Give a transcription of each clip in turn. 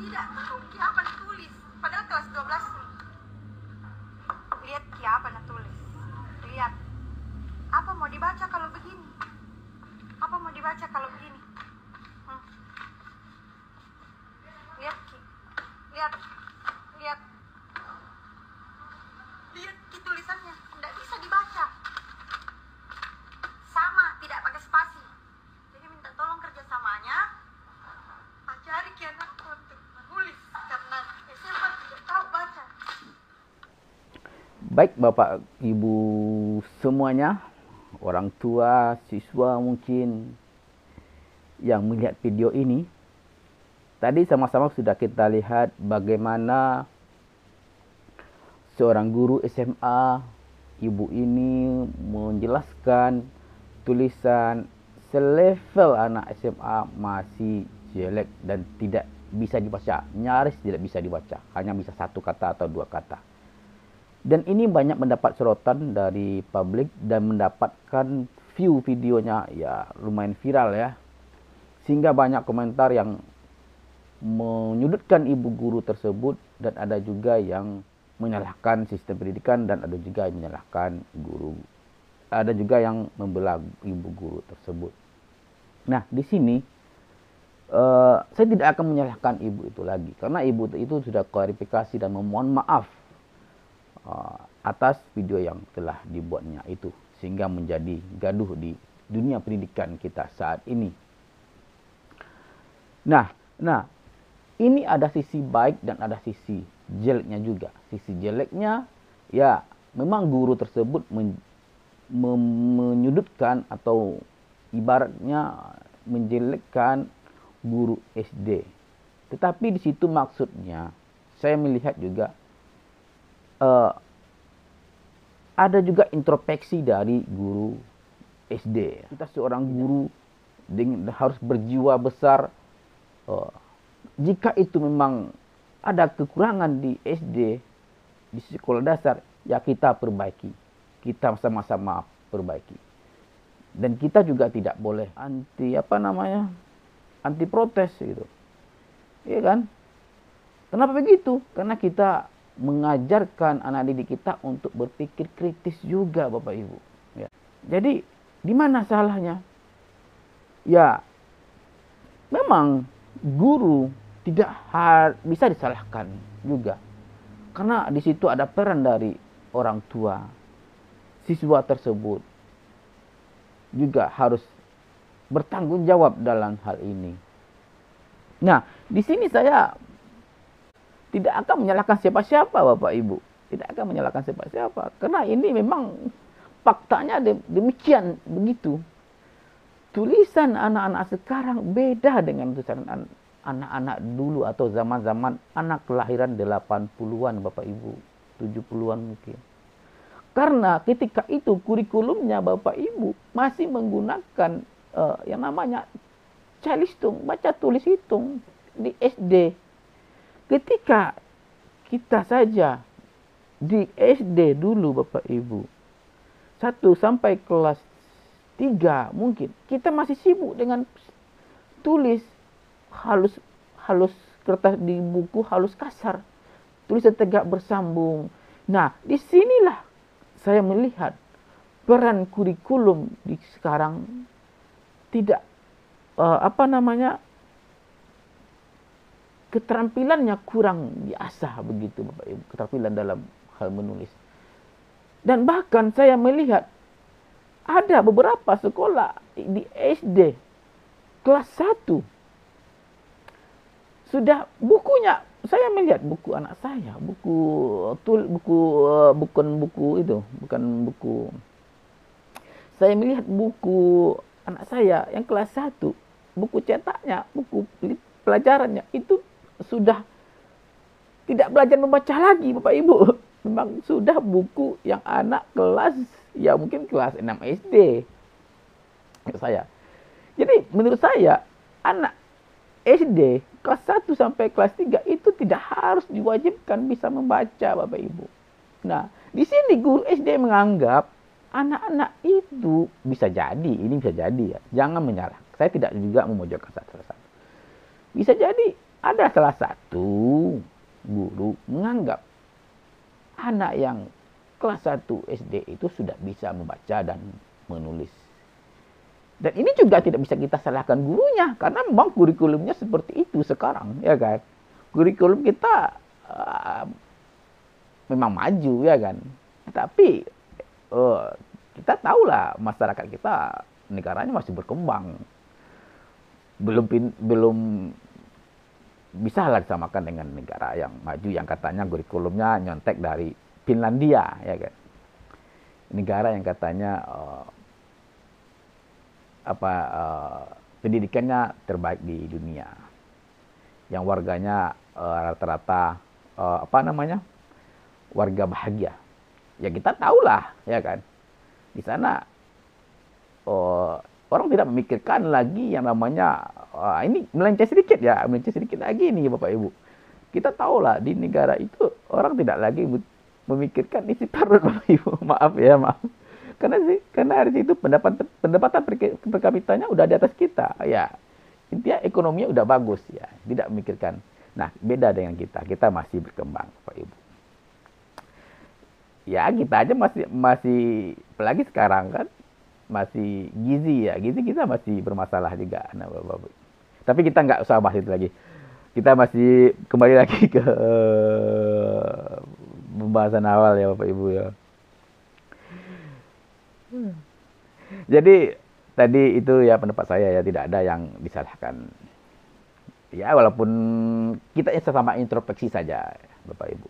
tidak tahu Ki apa yang tulis. Padahal kelas 12 nih. Lihat Ki apa yang tulis. Lihat. Apa mau dibaca kalau begini? Apa mau dibaca kalau begini? Lihat Ki. Lihat. Lihat. Lihat Ki tulisannya. Tidak bisa dibaca. Sama, tidak pakai spasi. Jadi minta tolong kerjasamanya. Ajari Ki anakku untuk menulis. Karena SMA tidak tahu baca. Baik Bapak Ibu semuanya, orang tua, siswa mungkin yang melihat video ini. Tadi sama-sama sudah kita lihat bagaimana seorang guru SMA, ibu ini menjelaskan tulisan selevel anak SMA masih jelek dan tidak bisa dibaca, nyaris tidak bisa dibaca, hanya bisa satu kata atau dua kata. Dan ini banyak mendapat sorotan dari publik dan mendapatkan view videonya ya lumayan viral ya. Sehingga banyak komentar yang menyudutkan ibu guru tersebut dan ada juga yang menyalahkan sistem pendidikan dan ada juga yang menyalahkan guru. Ada juga yang membela ibu guru tersebut. Nah, di sini saya tidak akan menyalahkan ibu itu lagi karena ibu itu sudah klarifikasi dan memohon maaf atas video yang telah dibuatnya itu sehingga menjadi gaduh di dunia pendidikan kita saat ini. Nah, ini ada sisi baik dan ada sisi jeleknya juga. Sisi jeleknya ya memang guru tersebut menyudutkan atau ibaratnya menjelekkan guru SD. Tetapi di situ maksudnya saya melihat juga ada juga introspeksi dari guru SD. Kita seorang guru harus berjiwa besar. Jika itu memang ada kekurangan di SD, di sekolah dasar, ya kita perbaiki. Kita sama-sama perbaiki. Dan kita juga tidak boleh anti protes gitu. Iya kan? Kenapa begitu? Karena kita mengajarkan anak didik kita untuk berpikir kritis juga Bapak Ibu. Ya. Jadi di mana salahnya? Ya memang guru tidak bisa disalahkan juga. Karena di situ ada peran dari orang tua. Siswa tersebut juga harus bertanggung jawab dalam hal ini. Nah, di sini saya tidak akan menyalahkan siapa-siapa Bapak Ibu. Tidak akan menyalahkan siapa-siapa. Karena ini memang faktanya demikian begitu. Tulisan anak-anak sekarang beda dengan tulisan anak-anak dulu atau zaman-zaman anak kelahiran 80-an Bapak Ibu, 70-an mungkin. Karena ketika itu kurikulumnya Bapak Ibu masih menggunakan yang namanya calistung, baca tulis hitung di SD. Ketika kita saja di SD dulu Bapak Ibu 1 sampai kelas 3 mungkin kita masih sibuk dengan tulis halus kertas di buku halus kasar, tulisan tegak bersambung. Nah, disinilah saya melihat peran kurikulum di sekarang tidak keterampilannya kurang diasah begitu Bapak Ibu, keterampilan dalam hal menulis. Dan bahkan saya melihat ada beberapa sekolah di SD kelas 1 sudah bukunya, saya melihat buku anak saya, saya melihat buku anak saya yang kelas 1, buku cetaknya, buku pelajarannya itu sudah tidak belajar membaca lagi Bapak Ibu. Memang sudah buku yang anak kelas ya mungkin kelas 6 SD saya. Jadi menurut saya anak SD kelas 1 sampai kelas 3 itu tidak harus diwajibkan bisa membaca Bapak Ibu. Nah, di sini guru SD menganggap anak-anak itu bisa jadi, ini bisa jadi ya. Jangan menyalah. Saya tidak juga memojokkan satu-satu. Bisa jadi ada salah satu guru menganggap anak yang kelas 1 SD itu sudah bisa membaca dan menulis. Dan ini juga tidak bisa kita salahkan gurunya, karena memang kurikulumnya seperti itu sekarang, ya kan. Kurikulum kita memang maju, ya kan. Tapi kita tahulah masyarakat kita, negaranya masih berkembang. Belum bisa lah disamakan dengan negara yang maju yang katanya kurikulumnya nyontek dari Finlandia, ya kan. Negara yang katanya pendidikannya terbaik di dunia, yang warganya rata-rata warga bahagia. Ya kita tahulah, ya kan. Di sana orang tidak memikirkan lagi yang namanya ini melenceng sedikit lagi nih Bapak Ibu. Kita tahulah di negara itu orang tidak lagi memikirkan isi perut Bapak Ibu. Maaf. Karena dari situ pendapatan per kapitanya udah di atas kita. Ya, intinya ekonominya udah bagus ya, tidak memikirkan. Nah, beda dengan kita. Kita masih berkembang Bapak Ibu. Ya, kita aja masih apalagi sekarang kan masih gizi kita masih bermasalah juga. Nah, Bapak. Tapi kita nggak usah bahas itu lagi. Kita masih kembali lagi ke pembahasan awal ya Bapak Ibu ya. Jadi tadi itu ya pendapat saya ya, tidak ada yang disalahkan. Ya walaupun kita sesama introspeksi saja Bapak Ibu.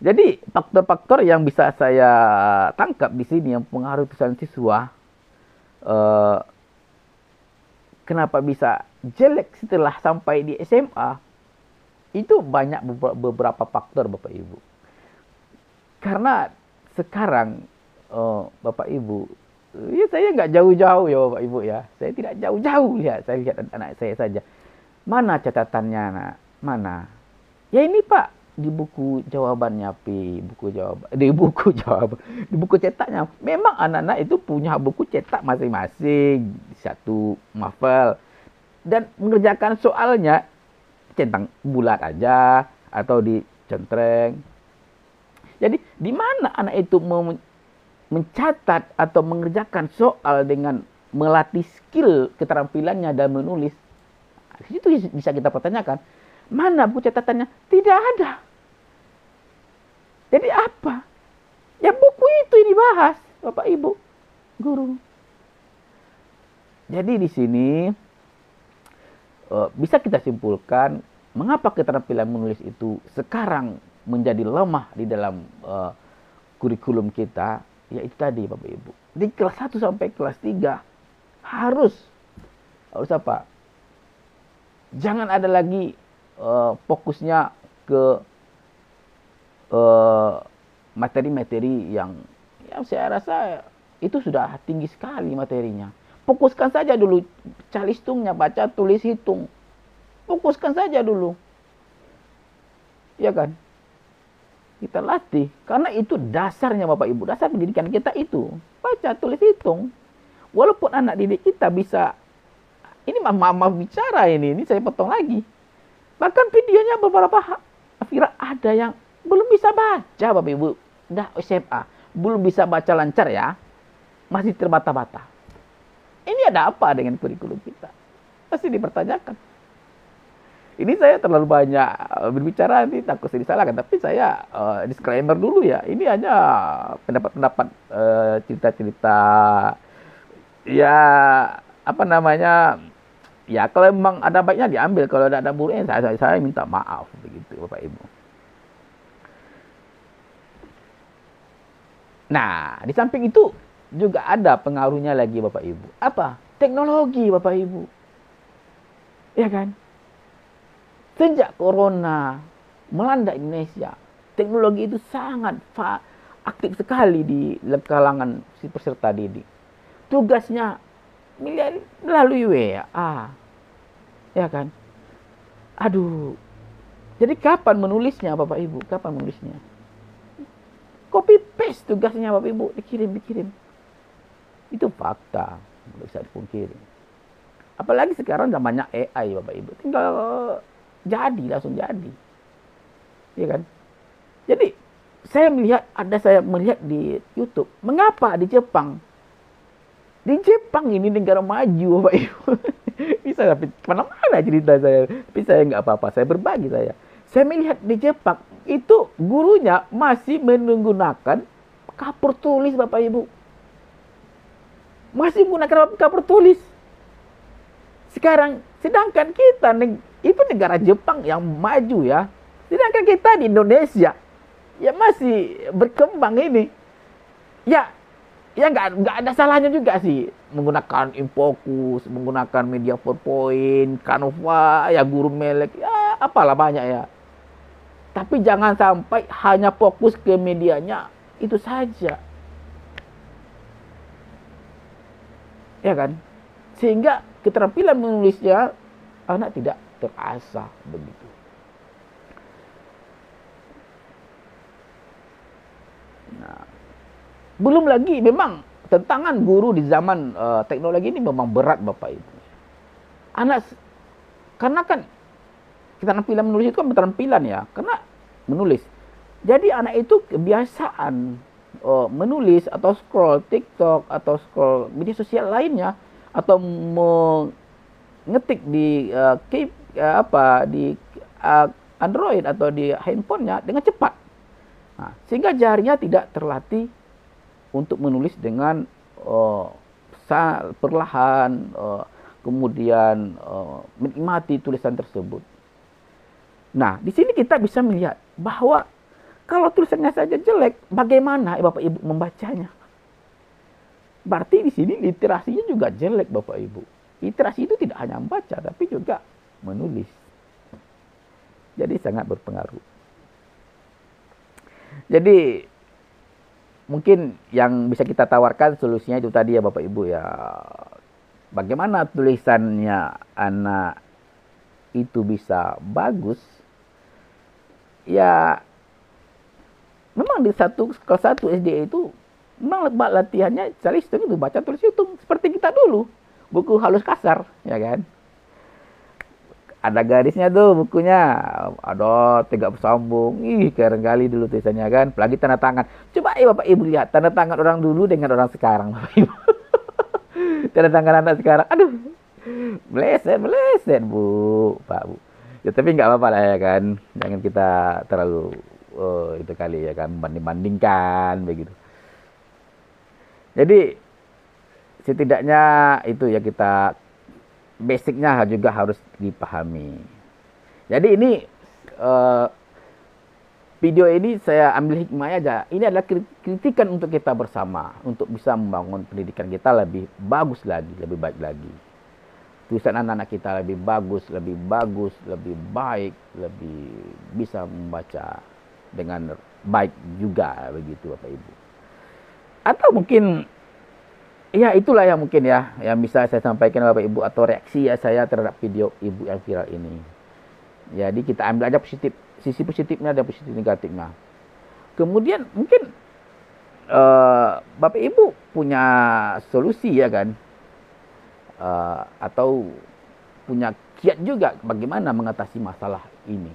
Jadi faktor-faktor yang bisa saya tangkap di sini yang mempengaruhi pikiran siswa, kenapa bisa jelek setelah sampai di SMA, itu banyak beberapa faktor Bapak Ibu. Karena sekarang Bapak Ibu, ya saya nggak jauh-jauh ya Bapak Ibu ya, saya tidak jauh-jauh lihat, saya lihat anak saya saja. Mana catatannya nak? Mana? Ya ini Pak, di buku jawabannya di buku cetaknya. Memang anak-anak itu punya buku cetak masing-masing, satu novel, dan mengerjakan soalnya centang bulat aja atau dicentreng. Jadi di mana anak itu mencatat atau mengerjakan soal dengan melatih skill keterampilannya dalam menulis? Itu bisa kita pertanyakan. Mana buku catatannya? Tidak ada. Jadi apa? Ya buku itu yang dibahas, Bapak Ibu, guru. Jadi di sini bisa kita simpulkan mengapa keterampilan menulis itu sekarang menjadi lemah di dalam kurikulum kita, yaitu tadi Bapak Ibu. Di kelas 1 sampai kelas 3 harus apa? Jangan ada lagi fokusnya ke materi-materi yang saya rasa itu sudah tinggi sekali materinya. Fokuskan saja dulu calistungnya, baca, tulis, hitung. Fokuskan saja dulu. Ya kan? Kita latih. Karena itu dasarnya Bapak Ibu. Dasar pendidikan kita itu. Baca, tulis, hitung. Walaupun anak didik kita bisa. Ini mama bicara ini saya potong lagi. Bahkan videonya beberapa viral ada yang belum bisa baca Bapak Ibu. Dah SMA. Belum bisa baca lancar ya. Masih terbata-bata. Ini ada apa dengan kurikulum kita? Pasti dipertanyakan. Ini saya terlalu banyak berbicara, nanti takut saya disalahkan. Tapi saya disclaimer dulu ya. Ini hanya pendapat-pendapat, cerita-cerita. Ya, apa namanya. Ya, kalau memang ada baiknya diambil. Kalau ada buruknya, saya minta maaf. Begitu, Bapak Ibu. Nah, di samping itu juga ada pengaruhnya lagi Bapak Ibu. Apa? Teknologi Bapak Ibu. Ya kan? Sejak corona melanda Indonesia, teknologi itu sangat aktif sekali di kalangan si peserta didik. Tugasnya melalui WA. Ya kan? Aduh. Jadi kapan menulisnya Bapak Ibu? Kapan menulisnya? Copy paste tugasnya Bapak Ibu, dikirim. Itu fakta, tidak bisa dipungkiri. Apalagi sekarang zamannya AI, Bapak Ibu. Tinggal jadi, langsung jadi. Iya kan? Jadi, saya melihat di YouTube, mengapa di Jepang? Di Jepang ini negara maju, Bapak Ibu. Bisa tapi kemana-mana cerita saya. Tapi saya nggak apa-apa, saya berbagi saya. Saya melihat di Jepang, itu gurunya masih menggunakan kapur tulis, Bapak Ibu. Masih menggunakan kapur tulis. Sedangkan kita, itu negara Jepang yang maju ya. Sedangkan kita di Indonesia, ya masih berkembang ini. Ya nggak ada salahnya juga sih menggunakan Infocus, menggunakan media PowerPoint, Canva, ya guru melek, ya apalah banyak ya. Tapi jangan sampai hanya fokus ke medianya itu saja. Ya kan? Sehingga keterampilan menulisnya anak tidak terasah begitu. Nah, belum lagi memang tantangan guru di zaman teknologi ini memang berat, Bapak Ibu. Karena kan keterampilan menulis itu kan keterampilan ya, karena menulis. Jadi anak itu kebiasaan menulis atau scroll TikTok atau scroll media sosial lainnya atau mengetik di Android atau di handphonenya dengan cepat. Nah, sehingga jarinya tidak terlatih untuk menulis dengan perlahan, kemudian menikmati tulisan tersebut. Nah, di sini kita bisa melihat bahwa kalau tulisannya saja jelek, bagaimana Bapak Ibu membacanya? Berarti di sini literasinya juga jelek, Bapak Ibu. Literasi itu tidak hanya membaca, tapi juga menulis. Jadi sangat berpengaruh. Jadi mungkin yang bisa kita tawarkan solusinya itu tadi ya Bapak Ibu ya. Bagaimana tulisannya anak itu bisa bagus? Ya memang di kelas 1 SD itu memang latihannya cari hitung itu, baca tulis hitung seperti kita dulu. Buku halus kasar, ya kan? Ada garisnya tuh bukunya, ada 3 bersambung. Keren kali dulu tulisannya kan. Apalagi tanda tangan. Coba Bapak Ibu lihat tanda tangan orang dulu dengan orang sekarang, Bapak Ibu. Tanda tangan anak sekarang, aduh, meleset Bu, Pak Bu. Ya tapi nggak apa-apa lah ya kan. Jangan kita terlalu itu kali ya kan, banding-bandingkan begitu. Jadi setidaknya itu ya kita basicnya juga harus dipahami. Jadi ini video ini saya ambil hikmahnya aja. Ini adalah kritikan untuk kita bersama, untuk bisa membangun pendidikan kita lebih bagus lagi, lebih baik lagi. Tulisan anak-anak kita lebih bagus, lebih baik, lebih bisa membaca dengan baik juga begitu Bapak Ibu. Atau mungkin ya itulah yang mungkin ya yang bisa saya sampaikan Bapak Ibu atau reaksi ya saya terhadap video Ibu yang viral ini. Jadi kita ambil aja sisi positifnya dan positif negatifnya. Kemudian mungkin Bapak Ibu punya solusi ya kan, atau punya kiat juga bagaimana mengatasi masalah ini.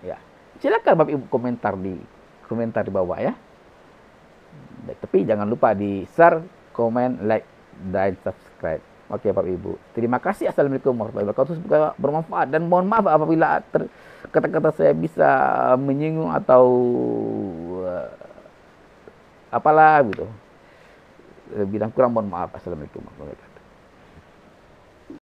Ya, silakan Bapak Ibu komentar di bawah ya. Tapi jangan lupa di share, komen, like, dan subscribe. Oke Bapak Ibu. Terima kasih. Assalamualaikum warahmatullahi wabarakatuh. Semoga bermanfaat dan mohon maaf apabila kata-kata saya bisa menyinggung atau apalah gitu. Bilang kurang, mohon maaf. Assalamualaikum warahmatullahi wabarakatuh.